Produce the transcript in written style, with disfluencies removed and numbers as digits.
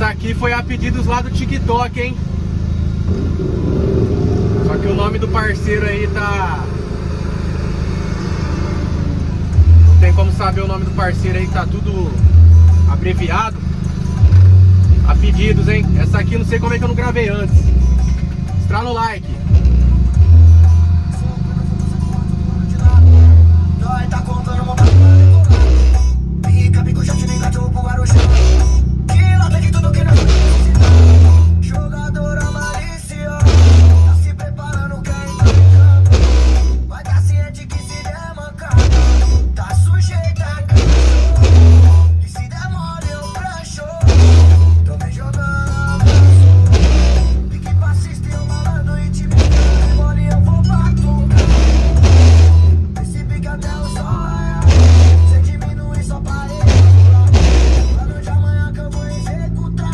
Essa aqui foi a pedidos lá do TikTok, hein? Só que o nome do parceiro aí tá... Não tem como saber o nome do parceiro aí, tá tudo abreviado. A pedidos, hein? Essa aqui não sei como é que eu não gravei antes. Estrala no like. Nós tá contando uma